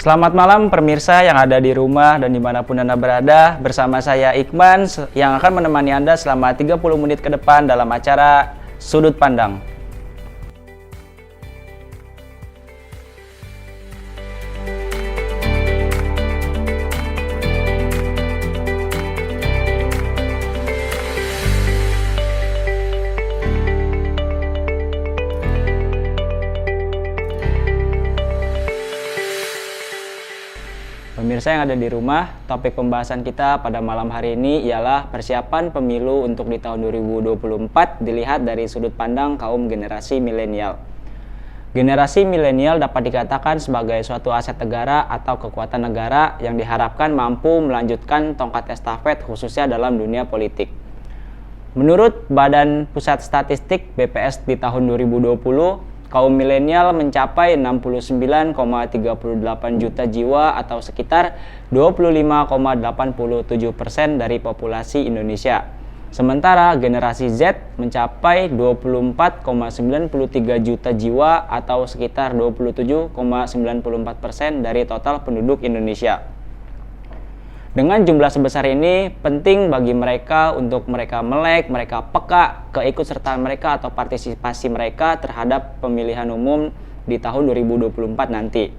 Selamat malam pemirsa yang ada di rumah dan dimanapun Anda berada. Bersama saya Iqman yang akan menemani Anda selama 30 menit ke depan dalam acara Sudut Pandang. Pemirsa yang ada di rumah, topik pembahasan kita pada malam hari ini ialah persiapan pemilu untuk di tahun 2024 dilihat dari sudut pandang kaum generasi milenial. Generasi milenial dapat dikatakan sebagai suatu aset negara atau kekuatan negara yang diharapkan mampu melanjutkan tongkat estafet khususnya dalam dunia politik. Menurut Badan Pusat Statistik (BPS) di tahun 2020, kaum milenial mencapai 69,38 juta jiwa atau sekitar 25,87% dari populasi Indonesia. Sementara generasi Z mencapai 24,93 juta jiwa atau sekitar 27,94% dari total penduduk Indonesia. Dengan jumlah sebesar ini, penting bagi mereka untuk mereka melek, mereka peka keikutsertaan mereka atau partisipasi mereka terhadap pemilihan umum di tahun 2024 nanti.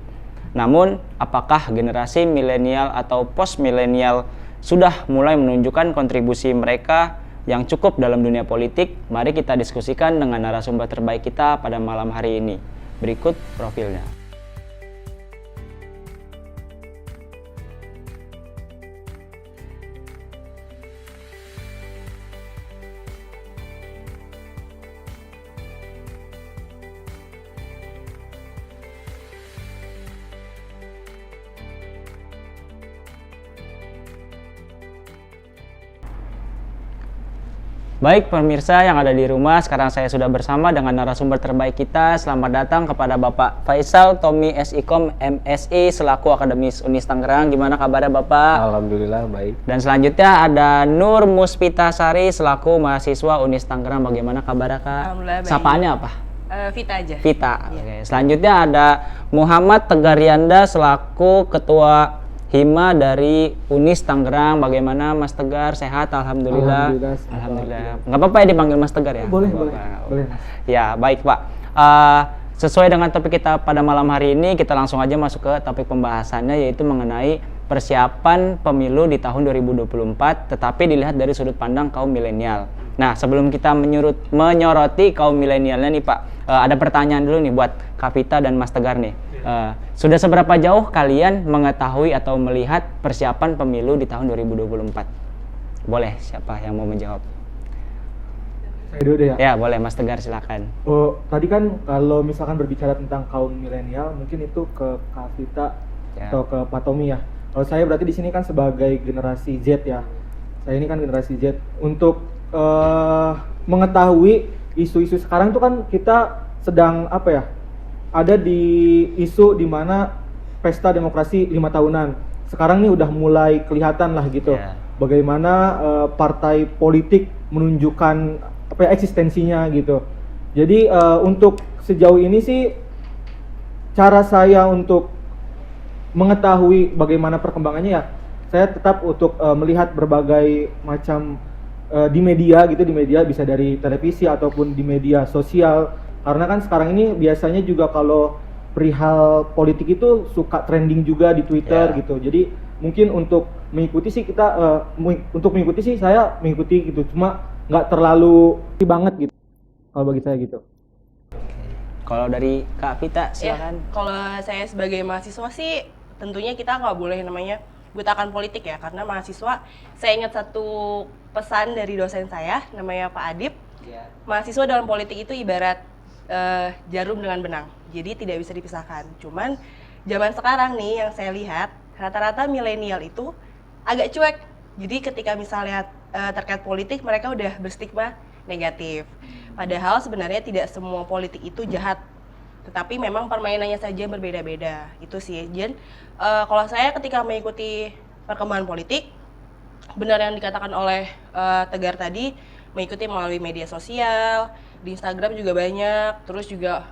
Namun, apakah generasi milenial atau post-milenial sudah mulai menunjukkan kontribusi mereka yang cukup dalam dunia politik? Mari kita diskusikan dengan narasumber terbaik kita pada malam hari ini. Berikut profilnya. Baik pemirsa yang ada di rumah, sekarang saya sudah bersama dengan narasumber terbaik kita. Selamat datang kepada Bapak Faisal Tommy SIKOM MSI selaku akademis Unis Tangerang. Gimana kabarnya Bapak? Alhamdulillah baik. Dan selanjutnya ada Nur Muspitasari selaku mahasiswa Unis Tangerang. Bagaimana kabarnya Kak? Alhamdulillah baik. Sapaannya apa? Vita aja. Vita. Iya. Oke. Selanjutnya ada Muhammad Tegarianda selaku ketua Hima dari Unis Tangerang. Bagaimana Mas Tegar? Sehat? Alhamdulillah. Alhamdulillah. Nggak apa-apa ya dipanggil Mas Tegar ya? Boleh. Ya, baik Pak. Sesuai dengan topik kita pada malam hari ini, kita langsung aja masuk ke topik pembahasannya, yaitu mengenai persiapan pemilu di tahun 2024, tetapi dilihat dari sudut pandang kaum milenial. Nah, sebelum kita menyoroti kaum milenialnya nih Pak, ada pertanyaan dulu nih buat Kak Vita dan Mas Tegar nih. Sudah seberapa jauh kalian mengetahui atau melihat persiapan pemilu di tahun 2024? Boleh, siapa yang mau menjawab? Saya dulu deh ya. Ya, boleh Mas Tegar silakan. Oh, tadi kan kalau misalkan berbicara tentang kaum milenial, mungkin itu ke Kak Vita atau ke Pak Tommy ya. Kalau saya berarti di sini kan sebagai generasi Z ya. Saya ini kan generasi Z. Untuk mengetahui isu-isu sekarang tuh kan kita sedang ada di isu di mana pesta demokrasi 5 tahunan. Sekarang nih udah mulai kelihatan lah gitu. Yeah. Bagaimana partai politik menunjukkan eksistensinya gitu. Jadi untuk sejauh ini sih cara saya untuk mengetahui bagaimana perkembangannya ya, saya tetap untuk melihat berbagai macam di media gitu, di media bisa dari televisi ataupun di media sosial. Karena kan sekarang ini biasanya juga kalau perihal politik itu suka trending juga di Twitter gitu. Jadi mungkin untuk mengikuti sih saya mengikuti gitu, cuma nggak terlalu banget gitu kalau bagi saya gitu. Kalau dari Kak Vita silakan. Ya, kalau saya sebagai mahasiswa sih tentunya kita nggak boleh namanya butakan politik ya, karena mahasiswa, saya ingat satu pesan dari dosen saya namanya Pak Adib. Mahasiswa dalam politik itu ibarat jarum dengan benang, jadi tidak bisa dipisahkan. Cuman zaman sekarang nih yang saya lihat rata-rata milenial itu agak cuek. Jadi ketika misalnya terkait politik mereka udah berstigma negatif. Padahal sebenarnya tidak semua politik itu jahat, tetapi memang permainannya saja berbeda-beda. Itu sih. Dan kalau saya ketika mengikuti perkembangan politik, benar yang dikatakan oleh Tegar tadi, mengikuti melalui media sosial, di Instagram juga banyak, terus juga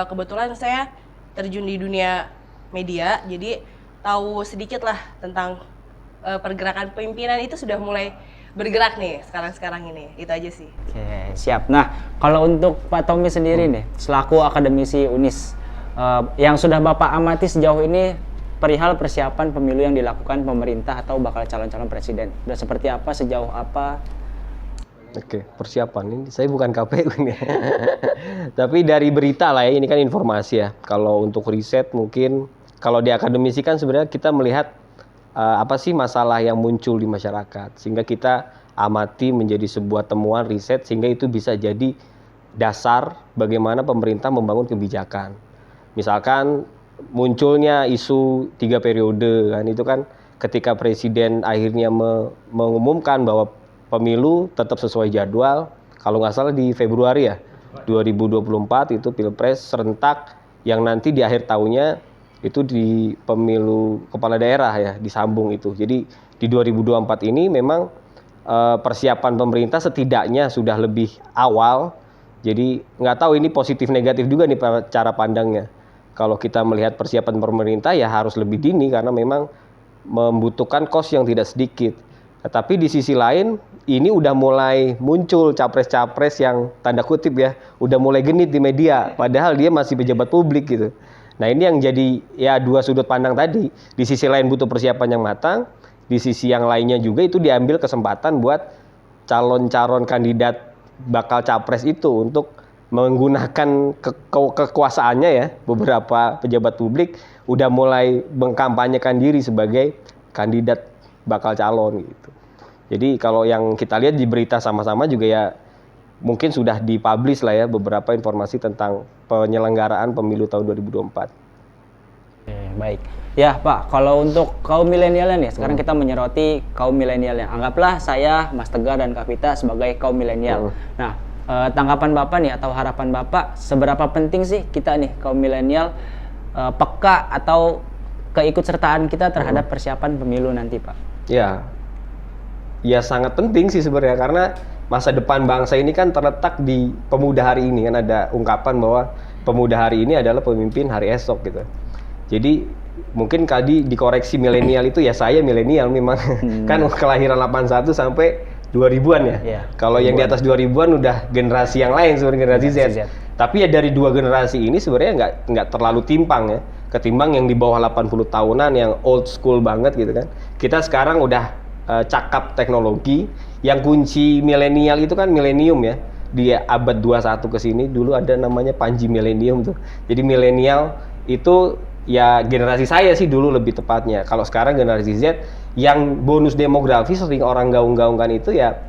kebetulan saya terjun di dunia media, jadi tahu sedikit lah tentang pergerakan pemimpinan itu sudah mulai bergerak nih sekarang ini. Itu aja sih. Oke, siap. Nah, kalau untuk Pak Tommy sendiri nih, selaku akademisi UNIS, yang sudah Bapak amati sejauh ini perihal persiapan pemilu yang dilakukan pemerintah atau bakal calon-calon presiden, udah seperti apa, sejauh apa? Oke, persiapan ini saya bukan KPU nih. Tapi dari berita lah ya, ini kan informasi ya. Kalau untuk riset mungkin kalau di akademisi kan sebenarnya kita melihat apa sih masalah yang muncul di masyarakat, sehingga kita amati menjadi sebuah temuan riset, sehingga itu bisa jadi dasar bagaimana pemerintah membangun kebijakan. Misalkan munculnya isu 3 periode kan, itu kan ketika presiden akhirnya mengumumkan bahwa pemilu tetap sesuai jadwal, kalau nggak salah di Februari ya 2024 itu pilpres serentak, yang nanti di akhir tahunnya itu di pemilu kepala daerah ya, disambung itu. Jadi di 2024 ini memang persiapan pemerintah setidaknya sudah lebih awal. Jadi nggak tahu ini positif negatif juga nih cara pandangnya. Kalau kita melihat persiapan pemerintah ya harus lebih dini karena memang membutuhkan kos yang tidak sedikit. Tetapi di sisi lain ini udah mulai muncul capres-capres yang tanda kutip ya, udah mulai genit di media, padahal dia masih pejabat publik gitu. Nah ini yang jadi ya dua sudut pandang tadi. Di sisi lain butuh persiapan yang matang, di sisi yang lainnya juga itu diambil kesempatan buat calon-calon kandidat bakal capres itu untuk menggunakan kekuasaannya ya. Beberapa pejabat publik udah mulai mengkampanyekan diri sebagai kandidat bakal calon gitu. Jadi kalau yang kita lihat di berita sama-sama juga ya mungkin sudah dipublish lah ya beberapa informasi tentang penyelenggaraan pemilu tahun 2024. Oke, baik. Ya Pak, kalau untuk kaum milenialnya nih, sekarang kita menyoroti kaum milenialnya. Anggaplah saya, Mas Tegar dan Kak Vita sebagai kaum milenial. Nah, tanggapan Bapak nih atau harapan Bapak, seberapa penting sih kita nih kaum milenial peka atau keikutsertaan kita terhadap persiapan pemilu nanti Pak? Ya sangat penting sih sebenarnya, karena masa depan bangsa ini kan terletak di pemuda hari ini. Kan ada ungkapan bahwa pemuda hari ini adalah pemimpin hari esok gitu. Jadi mungkin tadi dikoreksi milenial itu ya, saya milenial memang kan kelahiran 81 sampai 2000-an ya. Kalau yang di atas 2000-an udah generasi yang lain sebenarnya, generasi Z. Tapi ya dari dua generasi ini sebenarnya nggak terlalu timpang ya, ketimbang yang di bawah 80 tahunan yang old school banget gitu kan. Kita sekarang udah cakap teknologi. Yang kunci milenial itu kan milenium ya. Di abad 21 ke sini dulu ada namanya Panji milenium tuh. Jadi milenial itu ya generasi saya sih dulu lebih tepatnya. Kalau sekarang generasi Z yang bonus demografi sering orang gaung-gaungkan itu ya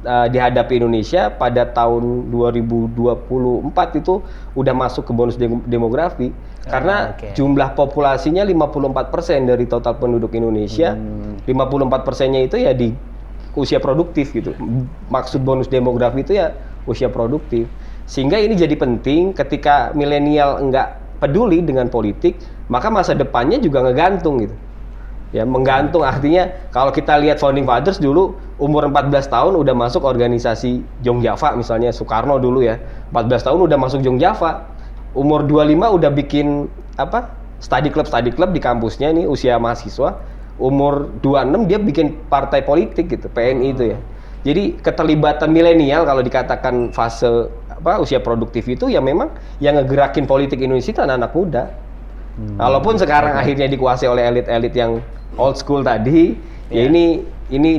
dihadapi Indonesia pada tahun 2024 itu udah masuk ke bonus demografi. Karena jumlah populasinya 54% dari total penduduk Indonesia. 54%-nya itu ya di usia produktif gitu. Maksud bonus demografi itu ya usia produktif. Sehingga ini jadi penting ketika milenial enggak peduli dengan politik, maka masa depannya juga ngegantung gitu. Ya, menggantung artinya kalau kita lihat founding fathers dulu umur 14 tahun udah masuk organisasi Jong Java misalnya, Soekarno dulu ya. 14 tahun udah masuk Jong Java. Umur 25 udah bikin study club di kampusnya nih usia mahasiswa. Umur 26 dia bikin partai politik gitu, PNI itu ya. Jadi keterlibatan milenial kalau dikatakan fase usia produktif itu ya memang yang ngegerakin politik Indonesia itu anak-anak muda. Walaupun sekarang akhirnya dikuasai oleh elit-elit yang old school tadi, ya ini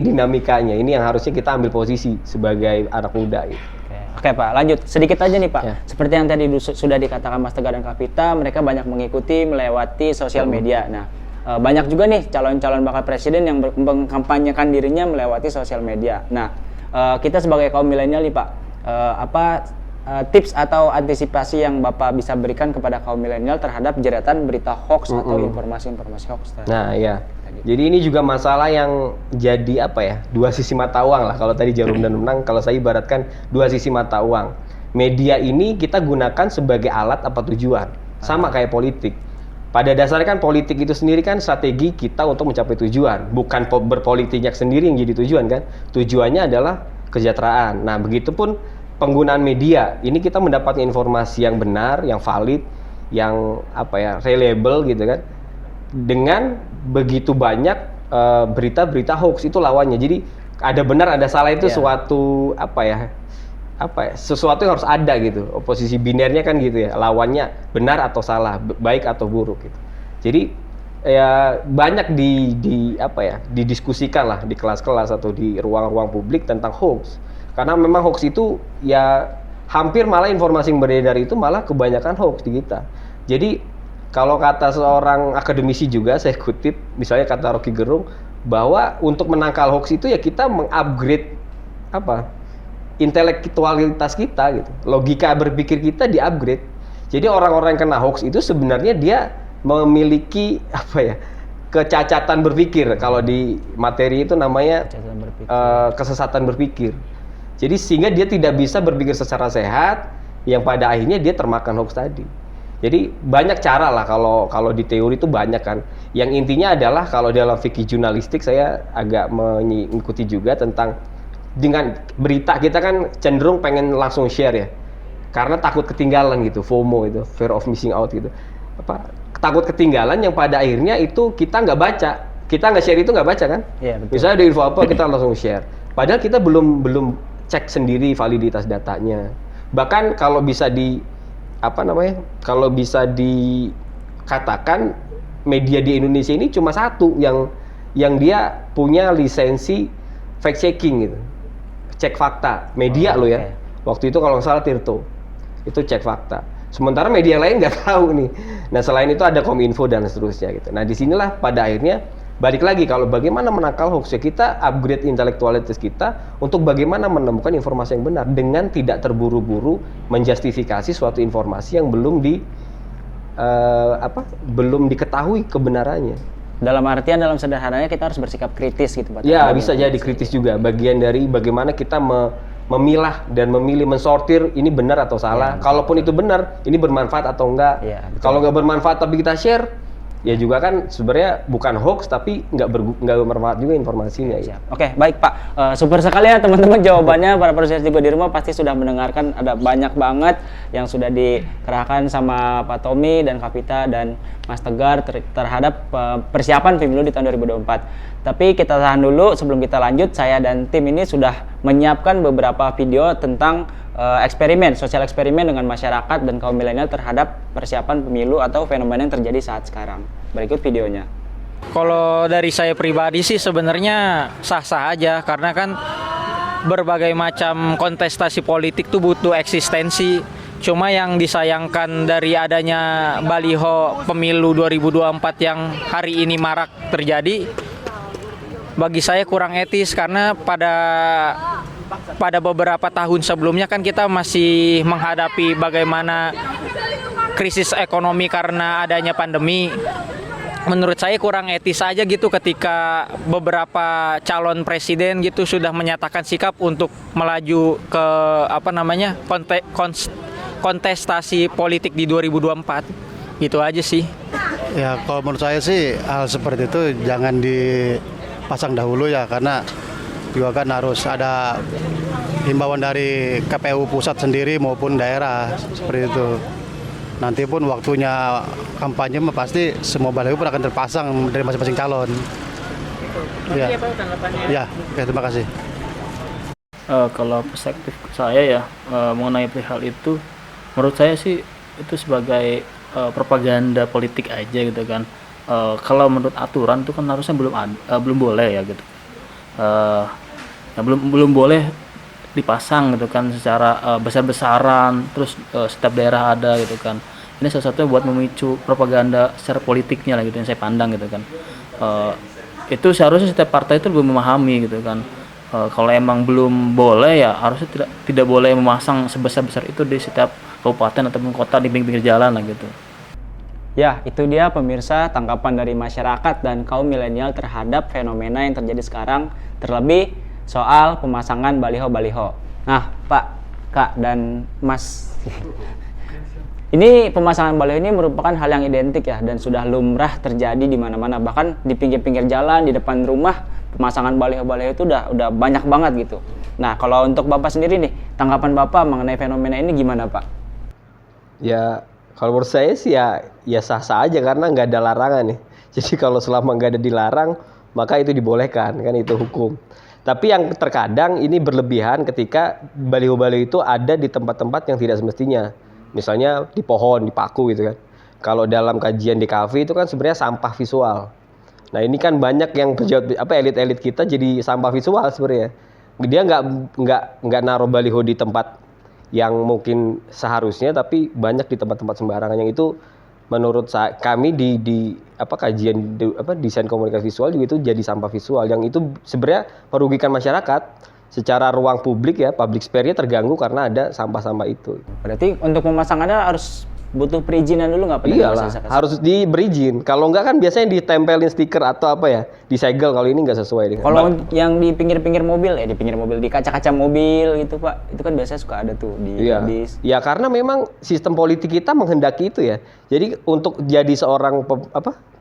dinamikanya, ini yang harusnya kita ambil posisi sebagai anak muda gitu. Oke Pak, lanjut sedikit aja nih Pak. Seperti yang tadi sudah dikatakan Mas Tegar dan Kak Vita, mereka banyak mengikuti melewati sosial media. Nah, banyak juga nih calon-calon bakal presiden yang mengkampanyekan dirinya melewati sosial media. Nah, kita sebagai kaum milenial nih Pak, tips atau antisipasi yang Bapak bisa berikan kepada kaum milenial terhadap jeratan berita hoax atau informasi-informasi hoax? Nah, ya. Jadi ini juga masalah yang jadi dua sisi mata uang lah. Kalau tadi jarum dan benang, kalau saya ibaratkan dua sisi mata uang. Media ini kita gunakan sebagai alat apa tujuan? Sama kayak politik. Pada dasarnya kan politik itu sendiri kan strategi kita untuk mencapai tujuan, bukan berpolitiknya sendiri yang jadi tujuan kan. Tujuannya adalah kesejahteraan. Nah, begitupun penggunaan media. Ini kita mendapatkan informasi yang benar, yang valid, yang reliable gitu kan. dengan begitu banyak berita-berita hoax itu lawannya. Jadi ada benar ada salah itu suatu sesuatu yang harus ada gitu. Oposisi binernya kan gitu ya, lawannya benar atau salah, baik atau buruk gitu. Jadi ya banyak didiskusikan lah di kelas-kelas atau di ruang-ruang publik tentang hoax. Karena memang hoax itu ya hampir malah informasi yang beredar itu malah kebanyakan hoax di kita. Jadi kalau kata seorang akademisi juga, saya kutip, misalnya kata Rocky Gerung, bahwa untuk menangkal hoax itu ya kita mengupgrade intelektualitas kita gitu. Logika berpikir kita di-upgrade. Jadi orang-orang yang kena hoax itu sebenarnya dia memiliki kecacatan berpikir. Kalau di materi itu namanya kesesatan berpikir. Jadi sehingga dia tidak bisa berpikir secara sehat, yang pada akhirnya dia termakan hoax tadi. Jadi banyak cara lah kalau di teori itu banyak kan. Yang intinya adalah kalau dalam fikih jurnalistik saya agak mengikuti juga tentang dengan berita kita kan cenderung pengen langsung share ya. Karena takut ketinggalan gitu, FOMO itu, fear of missing out gitu. Takut ketinggalan yang pada akhirnya itu kita nggak baca. Kita nggak share itu nggak baca kan? Iya, betul. Misalnya ada info apa kita langsung share. Padahal kita belum cek sendiri validitas datanya. Bahkan kalau bisa dikatakan media di Indonesia ini cuma satu yang dia punya lisensi fact checking gitu, cek fakta media loh ya. Waktu itu kalau nggak salah Tirto itu cek fakta. Sementara media lain nggak tahu nih. Nah selain itu ada Kominfo dan seterusnya gitu. Nah disinilah pada akhirnya balik lagi kalau bagaimana menangkal hoax ya kita upgrade intelektualitas kita untuk bagaimana menemukan informasi yang benar dengan tidak terburu-buru menjustifikasi suatu informasi yang belum diketahui kebenarannya. Dalam artian dalam sederhananya kita harus bersikap kritis gitu Pak. Ya bisa jadi kritis juga bagian dari bagaimana kita memilah dan memilih mensortir ini benar atau salah. Kalaupun itu benar, ini bermanfaat atau enggak. Kalau nggak bermanfaat tapi kita share, ya juga kan sebenarnya bukan hoax tapi nggak bermanfaat juga informasinya. Oke, baik Pak. Super sekali ya teman-teman jawabannya. Para produser juga di rumah pasti sudah mendengarkan, ada banyak banget yang sudah dikerahkan sama Pak Tommy dan Kapita dan Mas Tegar terhadap persiapan pemilu di tahun 2024. Tapi kita tahan dulu sebelum kita lanjut. Saya dan tim ini sudah menyiapkan beberapa video tentang sosial eksperimen dengan masyarakat dan kaum milenial terhadap persiapan pemilu atau fenomena yang terjadi saat sekarang. Berikut videonya. Kalau dari saya pribadi sih sebenarnya sah-sah aja karena kan berbagai macam kontestasi politik tuh butuh eksistensi. Cuma yang disayangkan dari adanya baliho pemilu 2024 yang hari ini marak terjadi, bagi saya kurang etis karena pada beberapa tahun sebelumnya kan kita masih menghadapi bagaimana krisis ekonomi karena adanya pandemi. Menurut saya kurang etis aja gitu ketika beberapa calon presiden gitu sudah menyatakan sikap untuk melaju ke kontestasi politik di 2024. Gitu aja sih. Ya kalau menurut saya sih hal seperti itu jangan dipasang dahulu ya karena juga kan harus ada himbauan dari KPU pusat sendiri maupun daerah seperti itu. Nanti pun waktunya kampanye pasti semua baliho pun akan terpasang dari masing-masing calon. Ya, ya, oke, terima kasih. Kalau perspektif saya ya mengenai perihal itu, menurut saya sih itu sebagai propaganda politik aja gitu kan. Kalau menurut aturan itu kan harusnya belum boleh ya gitu. Belum boleh dipasang gitu kan secara besar-besaran terus setiap daerah ada gitu kan. Ini salah satunya buat memicu propaganda secara politiknya lah gitu yang saya pandang gitu kan. Itu seharusnya setiap partai itu lebih memahami gitu kan. Kalau emang belum boleh ya harusnya tidak boleh memasang sebesar-besar itu di setiap kabupaten ataupun kota di pinggir jalan lah gitu. Ya, itu dia pemirsa tanggapan dari masyarakat dan kaum milenial terhadap fenomena yang terjadi sekarang, terlebih soal pemasangan baliho-baliho. Nah, Pak, Kak, dan Mas, ini pemasangan baliho ini merupakan hal yang identik ya dan sudah lumrah terjadi di mana-mana. Bahkan di pinggir-pinggir jalan, di depan rumah, pemasangan baliho-baliho itu udah banyak banget gitu. Nah, kalau untuk Bapak sendiri nih, tanggapan Bapak mengenai fenomena ini gimana, Pak? Ya, kalau menurut saya sih ya sah-sah aja karena nggak ada larangan nih. Jadi kalau selama nggak ada dilarang, maka itu dibolehkan, kan itu hukum. Tapi yang terkadang ini berlebihan ketika baliho-baliho itu ada di tempat-tempat yang tidak semestinya. Misalnya di pohon, di paku gitu kan. Kalau dalam kajian di kafe itu kan sebenarnya sampah visual. Nah ini kan banyak yang elit-elit kita jadi sampah visual sebenarnya. Dia nggak naruh baliho di tempat yang mungkin seharusnya, tapi banyak di tempat-tempat sembarangan, yang itu menurut kami di kajian desain komunikasi visual juga itu jadi sampah visual, yang itu sebenarnya merugikan masyarakat secara ruang publik ya, public sphere-nya terganggu karena ada sampah-sampah itu. Berarti untuk memasangannya harus butuh perizinan dulu nggak? Iyalah, harus diberi izin. Kalau nggak kan biasanya ditempelin stiker atau apa ya, disegel kalau ini nggak sesuai dengan. Kalau yang di pinggir-pinggir mobil ya, di kaca-kaca mobil gitu Pak, itu kan biasanya suka ada tuh di bis. Ya karena memang sistem politik kita menghendaki itu ya. Jadi untuk jadi seorang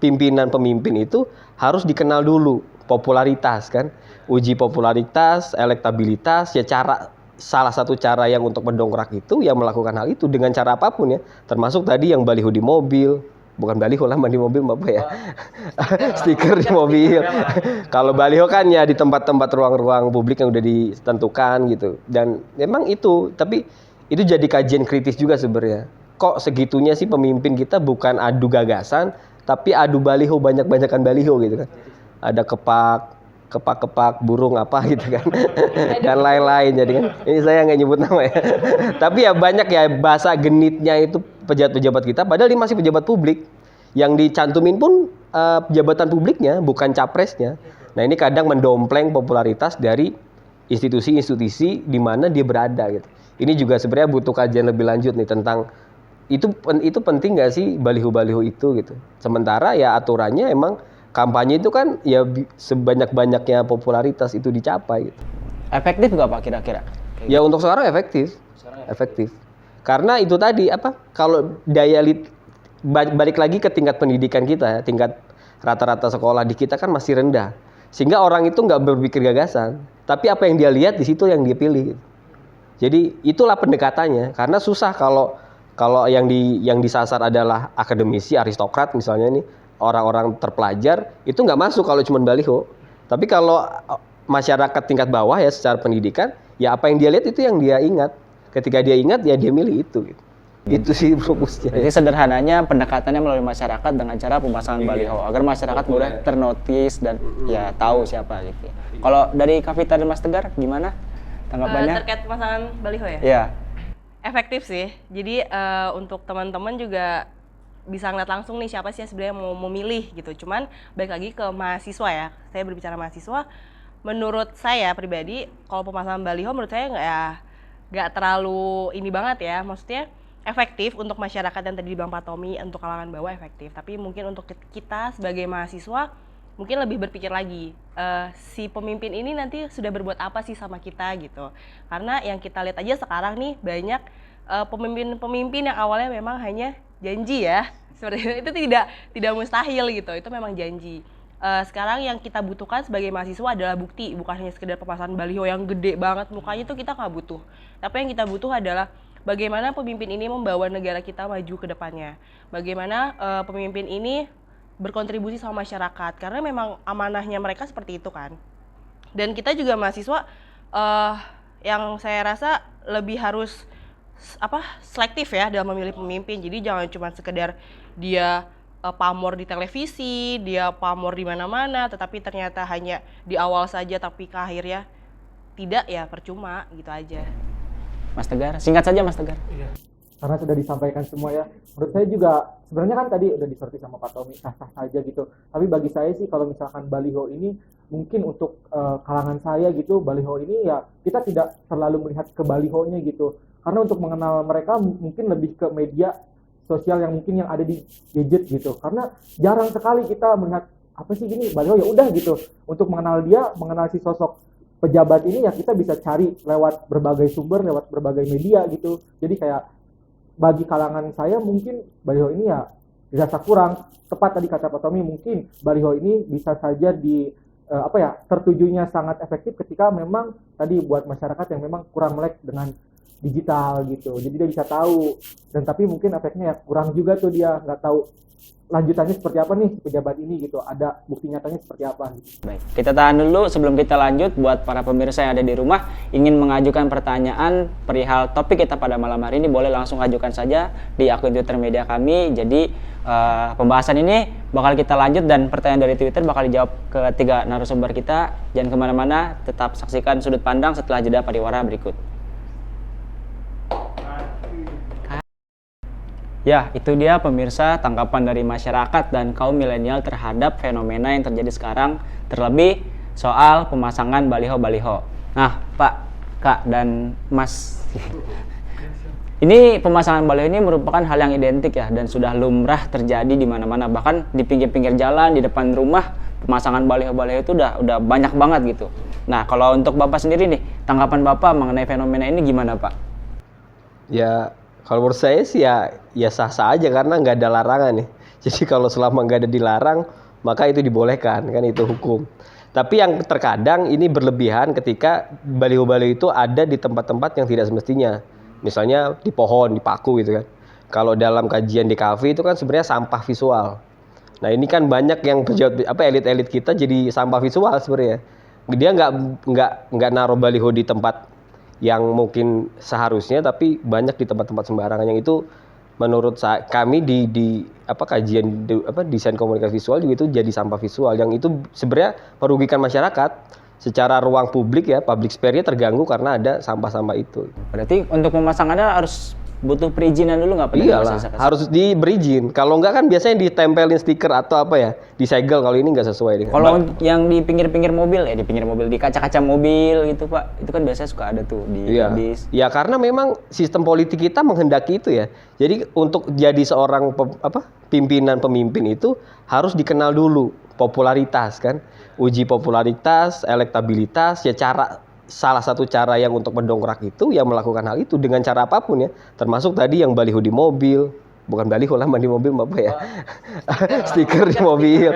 pemimpin itu harus dikenal dulu popularitas kan, uji popularitas, elektabilitas, ya salah satu cara yang untuk mendongkrak itu yang melakukan hal itu dengan cara apapun ya, termasuk tadi yang baliho di mobil, bukan baliho lah di mobil apa ya, stiker di mobil. Kalau baliho kan ya di tempat-tempat ruang-ruang publik yang udah ditentukan gitu, dan memang itu, tapi itu jadi kajian kritis juga sebenarnya. Kok segitunya sih pemimpin kita bukan adu gagasan, tapi adu baliho, banyak-banyakan baliho gitu kan. Ada kepak burung apa gitu kan dan lain-lain, jadi kan ini saya nggak nyebut nama ya. Tapi ya banyak ya bahasa genitnya itu pejabat-pejabat kita, padahal dia masih pejabat publik yang dicantumin pun jabatan publiknya bukan capresnya. Nah ini kadang mendompleng popularitas dari institusi-institusi di mana dia berada gitu. Ini juga sebenarnya butuh kajian lebih lanjut nih tentang itu penting nggak sih baliho-baliho itu gitu. Sementara ya aturannya emang kampanye itu kan ya sebanyak-banyaknya popularitas itu dicapai gitu. Efektif nggak Pak kira-kira? Ya untuk sekarang efektif. Karena itu tadi kalau daya balik lagi ke tingkat pendidikan kita ya, tingkat rata-rata sekolah di kita kan masih rendah. Sehingga orang itu nggak berpikir gagasan, tapi apa yang dia lihat di situ yang dia pilih gitu. Jadi itulah pendekatannya, karena susah kalau yang disasar adalah akademisi, aristokrat misalnya nih, orang-orang terpelajar, itu nggak masuk kalau cuma baliho. Tapi kalau masyarakat tingkat bawah ya secara pendidikan, ya apa yang dia lihat itu yang dia ingat. Ketika dia ingat ya dia milih itu gitu. Itu sih fokusnya. Jadi sederhananya pendekatannya melalui masyarakat dengan cara pemasangan baliho agar masyarakat mudah ternotis dan ya tahu siapa gitu. Kalau dari Kavita dan Mas Tegar gimana tanggapannya? Terkait pemasangan baliho ya? Iya. Efektif sih. Jadi untuk teman-teman juga bisa ngeliat langsung nih siapa sih yang sebenarnya mau memilih gitu. Cuman balik lagi ke mahasiswa ya. Saya berbicara mahasiswa. Menurut saya pribadi, kalau pemasangan baliho menurut saya nggak terlalu ini banget ya. Maksudnya efektif untuk masyarakat yang tadi dibilang Pak Tommy, untuk kalangan bawah efektif. Tapi mungkin untuk kita sebagai mahasiswa mungkin lebih berpikir lagi, si pemimpin ini nanti sudah berbuat apa sih sama kita gitu. Karena yang kita lihat aja sekarang nih banyak pemimpin-pemimpin yang awalnya memang hanya janji ya, seperti itu tidak mustahil gitu, itu memang janji. Sekarang yang kita butuhkan sebagai mahasiswa adalah bukti, bukan hanya sekedar pemasangan baliho yang gede banget mukanya, itu kita nggak butuh. Tapi yang kita butuh adalah bagaimana pemimpin ini membawa negara kita maju ke depannya, bagaimana pemimpin ini berkontribusi sama masyarakat, karena memang amanahnya mereka seperti itu kan. Dan kita juga mahasiswa yang saya rasa lebih harus selektif ya dalam memilih pemimpin. Jadi jangan cuma sekedar dia pamor di televisi, dia pamor di mana-mana, tetapi ternyata hanya di awal saja tapi ke akhirnya tidak, ya percuma gitu aja. Mas Tegar, singkat saja Mas Tegar. Iya. Karena sudah disampaikan semua ya. Menurut saya juga sebenarnya kan tadi udah disoroti sama Pak Tommy, sah-sah saja gitu. Tapi bagi saya sih kalau misalkan baliho ini mungkin untuk kalangan saya gitu, baliho ini ya kita tidak terlalu melihat ke balihonya gitu. Karena untuk mengenal mereka mungkin lebih ke media sosial yang mungkin yang ada di gadget gitu. Karena jarang sekali kita melihat apa sih gini baliho, ya udah gitu. Untuk mengenal dia, mengenal si sosok pejabat ini ya kita bisa cari lewat berbagai sumber, lewat berbagai media gitu. Jadi kayak bagi kalangan saya mungkin baliho ini ya dirasa kurang tepat. Tadi kata Pak Tommy, mungkin baliho ini bisa saja tertujunya sangat efektif ketika memang tadi buat masyarakat yang memang kurang melek dengan digital gitu. Jadi dia bisa tahu, dan tapi mungkin efeknya ya kurang juga tuh, dia nggak tahu lanjutannya seperti apa nih pejabat ini gitu, ada bukti nyatanya seperti apa gitu. Baik, kita tahan dulu sebelum kita lanjut. Buat para pemirsa yang ada di rumah ingin mengajukan pertanyaan perihal topik kita pada malam hari ini, boleh langsung ajukan saja di akun Twitter media kami. Jadi pembahasan ini bakal kita lanjut dan pertanyaan dari Twitter bakal dijawab ke 3 narasumber kita. Jangan kemana-mana, tetap saksikan Sudut Pandang setelah jeda pariwara berikut. Ya, itu dia pemirsa tanggapan dari masyarakat dan kaum milenial terhadap fenomena yang terjadi sekarang, terlebih soal pemasangan baliho-baliho. Nah, Pak, Kak, dan Mas, ini pemasangan baliho ini merupakan hal yang identik ya, dan sudah lumrah terjadi di mana-mana. Bahkan di pinggir-pinggir jalan, di depan rumah, pemasangan baliho-baliho itu udah banyak banget gitu. Nah, kalau untuk Bapak sendiri nih, tanggapan Bapak mengenai fenomena ini gimana, Pak? Ya, kalau menurut saya sih ya sah-sah aja karena nggak ada larangan nih. Jadi kalau selama nggak ada dilarang, maka itu dibolehkan, kan itu hukum. Tapi yang terkadang ini berlebihan ketika baliho-baliho itu ada di tempat-tempat yang tidak semestinya. Misalnya di pohon, di paku gitu kan. Kalau dalam kajian di kafe itu kan sebenarnya sampah visual. Nah ini kan banyak yang elit-elit kita jadi sampah visual sebenarnya. Dia nggak naruh baliho di tempat yang mungkin seharusnya, tapi banyak di tempat-tempat sembarangan, yang itu menurut kami di kajian desain komunikasi visual juga itu jadi sampah visual, yang itu sebenarnya merugikan masyarakat secara ruang publik ya, public sphere-nya terganggu karena ada sampah-sampah itu. Berarti untuk pemasangannya harus butuh perizinan dulu nggak? Iyalah, harus diberi izin. Kalau nggak kan biasanya ditempelin stiker atau apa ya, disegel. Kalau ini nggak sesuai dengan. Kalau yang di pinggir-pinggir mobil ya, di kaca-kaca mobil gitu Pak, itu kan biasanya suka ada tuh di. Ya karena memang sistem politik kita menghendaki itu ya. Jadi untuk jadi seorang pemimpin itu harus dikenal dulu popularitas kan, uji popularitas, elektabilitas, ya salah satu cara yang untuk mendongkrak itu yang melakukan hal itu dengan cara apapun ya, termasuk tadi yang baliho di mobil, bukan baliho lah di mobil apa ya, stiker di mobil.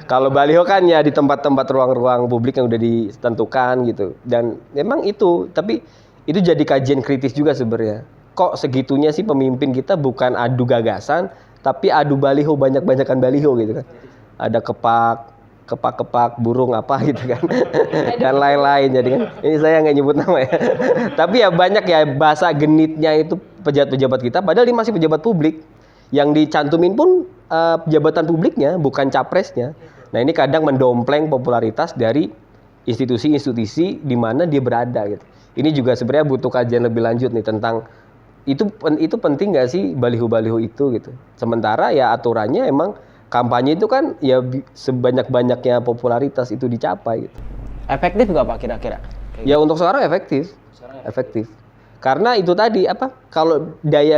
Kalau baliho kan ya di tempat-tempat ruang-ruang publik yang udah ditentukan gitu, dan memang itu, tapi itu jadi kajian kritis juga sebenarnya. Kok segitunya sih pemimpin kita bukan adu gagasan, tapi adu baliho, banyak-banyakan baliho gitu kan, ada kepak burung apa gitu kan dan lain-lain. Jadi kan ini saya nggak nyebut nama ya tapi ya banyak ya bahasa genitnya itu pejabat-pejabat kita, padahal ini masih pejabat publik yang dicantumin pun jabatan publiknya bukan capresnya. Nah ini kadang mendompleng popularitas dari institusi-institusi di mana dia berada gitu. Ini juga sebenarnya butuh kajian lebih lanjut nih tentang itu penting nggak sih baliho-baliho itu gitu. Sementara ya aturannya emang kampanye itu kan ya sebanyak-banyaknya popularitas itu dicapai gitu. Efektif nggak Pak kira-kira? Ya untuk sekarang efektif. Karena itu tadi kalau daya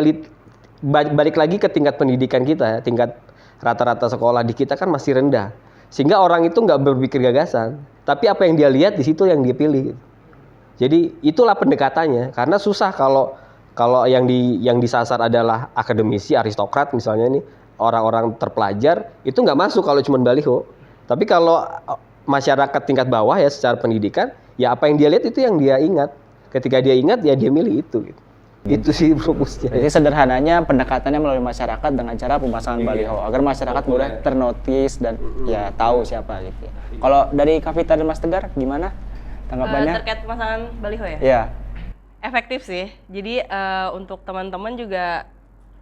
balik lagi ke tingkat pendidikan kita ya, tingkat rata-rata sekolah di kita kan masih rendah. Sehingga orang itu nggak berpikir gagasan, tapi apa yang dia lihat di situ yang dia pilih. Gitu. Jadi itulah pendekatannya. Karena susah kalau yang disasar adalah akademisi, aristokrat misalnya nih, orang-orang terpelajar, itu nggak masuk kalau cuma baliho. Tapi kalau masyarakat tingkat bawah ya secara pendidikan, ya apa yang dia lihat itu yang dia ingat. Ketika dia ingat ya dia milih itu. Gitu. Itu sih fokusnya. Jadi sederhananya pendekatannya melalui masyarakat dengan cara pemasangan baliho agar masyarakat mudah ternotis dan ya tahu siapa gitu. Kalau dari Kavita dan Mas Tegar gimana tanggapannya? Terkait pemasangan baliho ya? Iya. Efektif sih. Jadi untuk teman-teman juga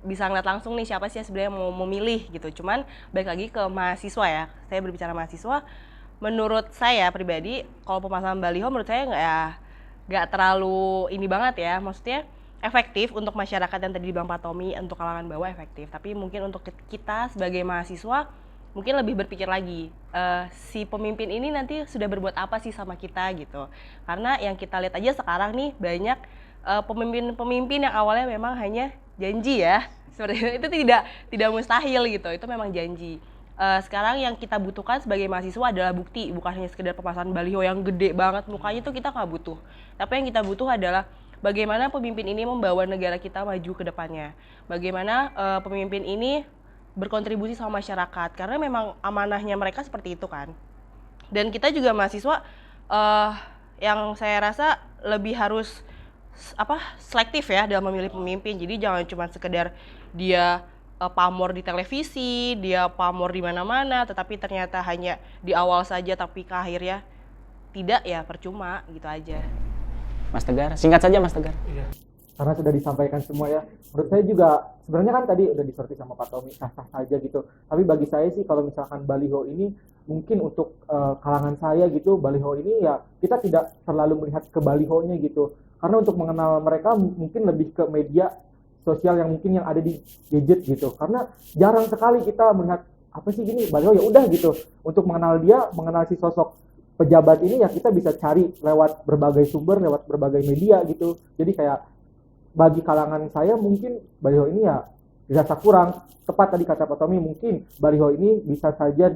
bisa ngeliat langsung nih siapa sih yang sebenarnya mau memilih gitu. Cuman balik lagi ke mahasiswa ya. Saya berbicara mahasiswa. Menurut saya pribadi, kalau pemasangan baliho menurut saya nggak terlalu ini banget ya. Maksudnya efektif untuk masyarakat yang tadi dibilang Pak Tommy, untuk kalangan bawah efektif. Tapi mungkin untuk kita sebagai mahasiswa mungkin lebih berpikir lagi, si pemimpin ini nanti sudah berbuat apa sih sama kita gitu. Karena yang kita lihat aja sekarang nih banyak pemimpin-pemimpin yang awalnya memang hanya janji ya, seperti itu tidak mustahil gitu, itu memang janji. Sekarang yang kita butuhkan sebagai mahasiswa adalah bukti, bukan hanya sekedar pemasangan baliho yang gede banget mukanya, itu kita nggak butuh. Tapi yang kita butuh adalah bagaimana pemimpin ini membawa negara kita maju ke depannya, bagaimana pemimpin ini berkontribusi sama masyarakat, karena memang amanahnya mereka seperti itu kan. Dan kita juga mahasiswa yang saya rasa lebih harus selektif ya dalam memilih pemimpin. Jadi jangan cuma sekedar dia pamor di televisi, dia pamor di mana-mana, tetapi ternyata hanya di awal saja tapi ke akhirnya tidak, ya percuma gitu aja. Mas Tegar, singkat saja Mas Tegar. Iya. Karena sudah disampaikan semua ya. Menurut saya juga sebenarnya kan tadi udah disoroti sama Pak Tommy, sah-sah saja gitu. Tapi bagi saya sih kalau misalkan baliho ini mungkin untuk kalangan saya gitu, baliho ini ya kita tidak terlalu melihat ke balihonya gitu. Karena untuk mengenal mereka mungkin lebih ke media sosial yang mungkin yang ada di gadget gitu. Karena jarang sekali kita melihat apa sih gini baliho, ya udah gitu. Untuk mengenal dia, mengenal si sosok pejabat ini ya kita bisa cari lewat berbagai sumber, lewat berbagai media gitu. Jadi kayak bagi kalangan saya mungkin baliho ini ya dirasa kurang tepat. Tadi kata Pak Tommy, mungkin baliho ini bisa saja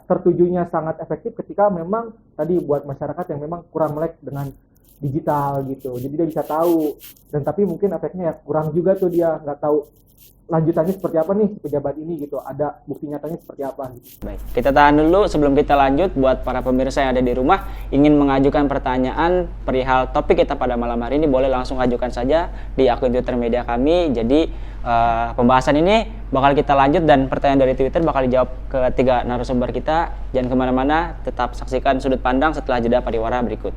tertujunya sangat efektif ketika memang tadi buat masyarakat yang memang kurang melek dengan digital gitu. Jadi dia bisa tahu, dan tapi mungkin efeknya ya kurang juga tuh, dia nggak tahu lanjutannya seperti apa nih pejabat ini gitu, ada bukti nyatanya seperti apa gitu. Baik, kita tahan dulu sebelum kita lanjut. Buat para pemirsa yang ada di rumah ingin mengajukan pertanyaan perihal topik kita pada malam hari ini, boleh langsung ajukan saja di akun Twitter media kami. Jadi pembahasan ini bakal kita lanjut dan pertanyaan dari Twitter bakal dijawab ke 3 narasumber kita. Jangan kemana-mana, tetap saksikan Sudut Pandang setelah jeda pariwara berikut.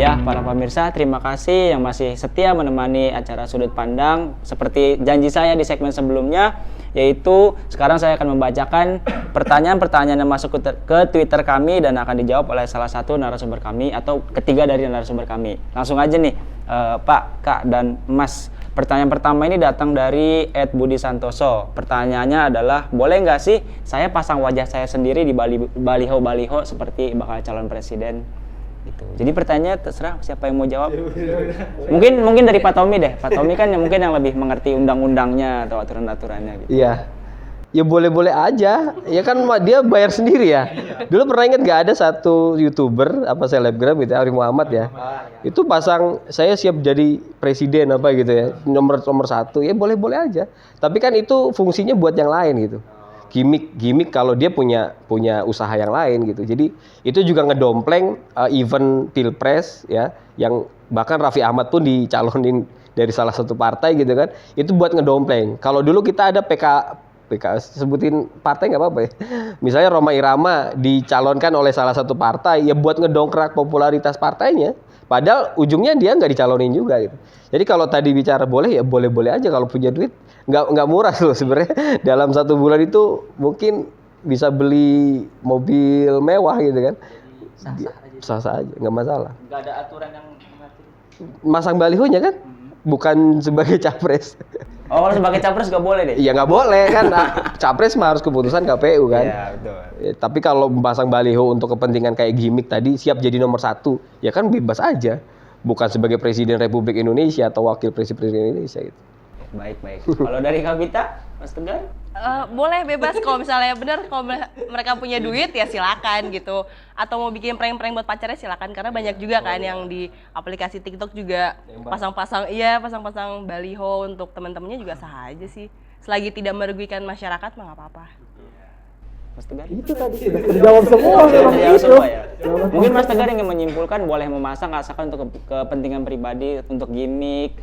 Ya, para pemirsa, terima kasih yang masih setia menemani acara Sudut Pandang. Seperti janji saya di segmen sebelumnya, yaitu sekarang saya akan membacakan pertanyaan-pertanyaan yang masuk ke Twitter kami dan akan dijawab oleh salah satu narasumber kami atau ketiga dari narasumber kami. Langsung aja nih, Pak, Kak, dan Mas. Pertanyaan pertama ini datang dari @budi_santoso. Pertanyaannya adalah, boleh nggak sih saya pasang wajah saya sendiri di baliho-baliho seperti bakal calon presiden? Gitu. Jadi pertanyaannya terserah siapa yang mau jawab. Mungkin dari Pak Tommy deh. Pak Tommy kan mungkin yang lebih mengerti undang-undangnya atau aturan-aturannya gitu. Iya. Ya boleh-boleh aja. Ya kan dia bayar sendiri ya. Dulu pernah ingat nggak ada satu YouTuber apa selebgram gitu, Arif Muhammad ya. Itu pasang saya siap jadi presiden apa gitu ya. Nomor 1. Ya boleh-boleh aja. Tapi kan itu fungsinya buat yang lain gitu. Gimik kalau dia punya usaha yang lain gitu. Jadi itu juga ngedompleng event pilpres ya, yang bahkan Raffi Ahmad pun dicalonin dari salah satu partai gitu kan. Itu buat ngedompleng. Kalau dulu kita ada PKS, sebutin partai nggak apa-apa ya. Misalnya Rhoma Irama dicalonkan oleh salah satu partai ya buat ngedongkrak popularitas partainya. Padahal ujungnya dia nggak dicalonin juga gitu. Jadi kalau tadi bicara boleh ya boleh-boleh aja kalau punya duit. Nggak murah loh sebenarnya. Dalam 1 bulan itu mungkin bisa beli mobil mewah gitu kan. Sah-sah aja, nggak masalah. Nggak ada aturan yang mengatur. Masang balihonya kan, bukan sebagai capres. Oh, kalau sebagai capres nggak boleh deh? Iya nggak boleh kan, capres mah harus keputusan KPU kan. Iya betul. Tapi kalau memasang baliho untuk kepentingan kayak gimmick tadi, siap jadi nomor 1, ya kan bebas aja. Bukan sebagai Presiden Republik Indonesia atau Wakil Presiden Indonesia gitu. Baik. Kalau dari Kavita, Mas Tegar? Boleh bebas kalau misalnya benar, kalau mereka punya duit ya silakan gitu, atau mau bikin prank-prank buat pacarnya silakan, karena banyak juga kan yang di aplikasi TikTok juga pasang-pasang baliho untuk teman-temannya juga sah aja sih. selagi tidak merugikan masyarakat mah nggak apa-apa. Mas Tegar? Itu tadi sudah terjawab semua memang Terjawab itu. semua ya. Mungkin Mas Tegar ingin menyimpulkan boleh memasang asalkan untuk kepentingan pribadi, untuk gimmick,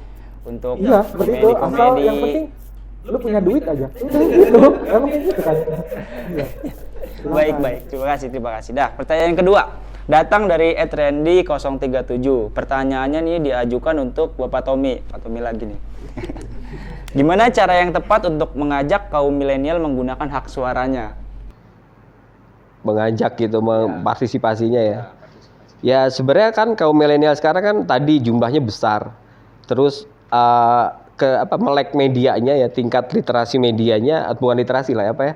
untuk Iya, seperti itu. Asal yang penting lu punya duit aja. Udah gitu. Emang kayak gitu kan. Iya. Baik. Terima kasih. Dah, pertanyaan yang kedua. Datang dari @randy037. Pertanyaannya nih diajukan untuk Bapak Tommy. Pak Tommy lagi nih. Gimana cara yang tepat untuk mengajak kaum milenial menggunakan hak suaranya? Mengajak gitu, partisipasinya ya. Ya sebenarnya kan kaum milenial sekarang kan tadi jumlahnya besar. Terus melek medianya ya, tingkat literasi medianya, bukan literasi lah apa ya,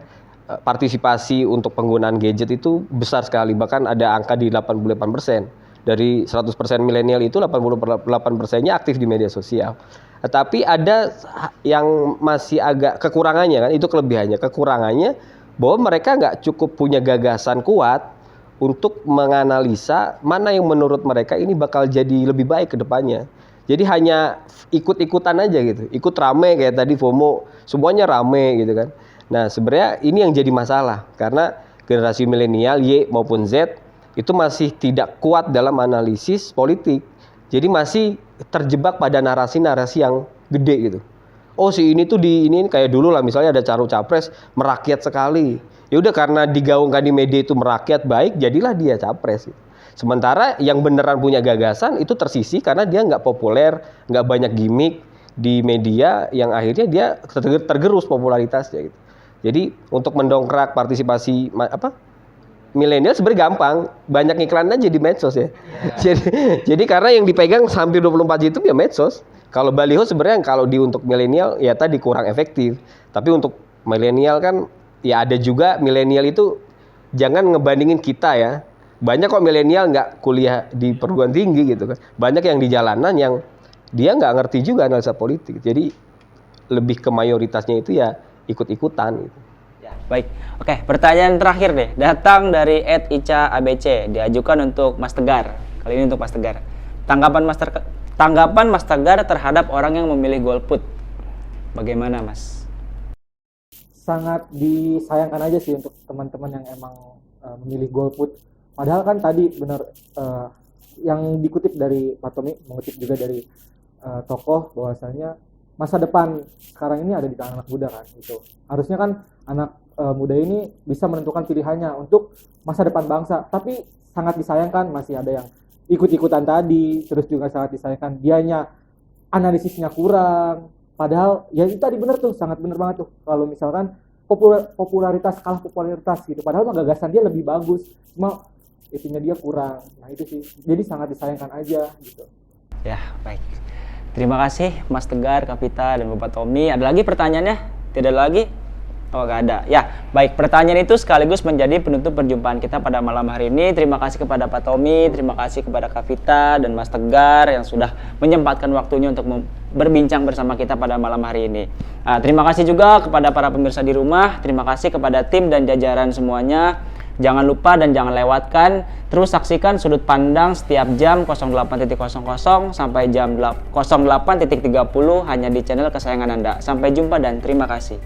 partisipasi untuk penggunaan gadget itu besar sekali, bahkan ada angka di 88%. Dari 100% milenial itu 88%-nya aktif di media sosial. Tapi ada yang masih agak kekurangannya kan, itu kelebihannya. Kekurangannya bahwa mereka nggak cukup punya gagasan kuat untuk menganalisa mana yang menurut mereka ini bakal jadi lebih baik ke depannya. Jadi hanya ikut-ikutan aja gitu, ikut rame kayak tadi FOMO, semuanya rame gitu kan. Nah sebenarnya ini yang jadi masalah karena generasi milenial Y maupun Z itu masih tidak kuat dalam analisis politik. Jadi masih terjebak pada narasi-narasi yang gede gitu. Oh si ini tuh ini kayak dulu lah misalnya ada capres merakyat sekali. Ya udah karena digaungkan di media itu merakyat baik, jadilah dia capres. Gitu. Sementara yang beneran punya gagasan itu tersisih karena dia nggak populer, nggak banyak gimmick di media yang akhirnya dia tergerus popularitasnya gitu. Jadi untuk mendongkrak partisipasi milenial sebenarnya gampang, banyak iklan aja di medsos ya. Jadi karena yang dipegang hampir 24 jam ya medsos. Kalau baliho sebenarnya kalau untuk milenial ya tadi kurang efektif. Tapi untuk milenial kan ya ada juga milenial itu jangan ngebandingin kita ya. Banyak kok milenial nggak kuliah di perguruan tinggi gitu kan. Banyak yang di jalanan yang dia nggak ngerti juga analisa politik. Jadi lebih ke mayoritasnya itu ya ikut-ikutan gitu. Ya, baik. Oke, pertanyaan terakhir deh. Datang dari @ica_abc, diajukan untuk Mas Tegar. Kali ini untuk Mas Tegar. Tanggapan Mas Tegar terhadap orang yang memilih golput. Bagaimana, Mas? Sangat disayangkan aja sih untuk teman-teman yang emang memilih golput. Padahal kan tadi benar yang dikutip dari Pak Tommy, mengutip juga dari tokoh bahwasanya masa depan sekarang ini ada di tangan anak muda kan gitu. Harusnya kan anak muda ini bisa menentukan pilihannya untuk masa depan bangsa. Tapi sangat disayangkan masih ada yang ikut-ikutan tadi, terus juga sangat disayangkan dianya analisisnya kurang. Padahal ya itu tadi benar tuh, sangat benar banget tuh. Kalau misalkan popularitas kalah popularitas gitu. Padahal gagasan dia lebih bagus. Cuma itunya dia kurang. Nah itu sih. Jadi sangat disayangkan aja gitu. Ya, baik. Terima kasih Mas Tegar, Kapita, dan Bapak Tommy. Ada lagi pertanyaannya? Tidak lagi? Oh, nggak ada. Ya, baik. Pertanyaan itu sekaligus menjadi penutup perjumpaan kita pada malam hari ini. Terima kasih kepada Pak Tommy, terima kasih kepada Kapita dan Mas Tegar yang sudah menyempatkan waktunya untuk berbincang bersama kita pada malam hari ini. Terima kasih juga kepada para pemirsa di rumah. Terima kasih kepada tim dan jajaran semuanya. Jangan lupa dan jangan lewatkan, terus saksikan Sudut Pandang setiap jam 08.00 sampai jam 08.30 hanya di channel kesayangan Anda. Sampai jumpa dan terima kasih.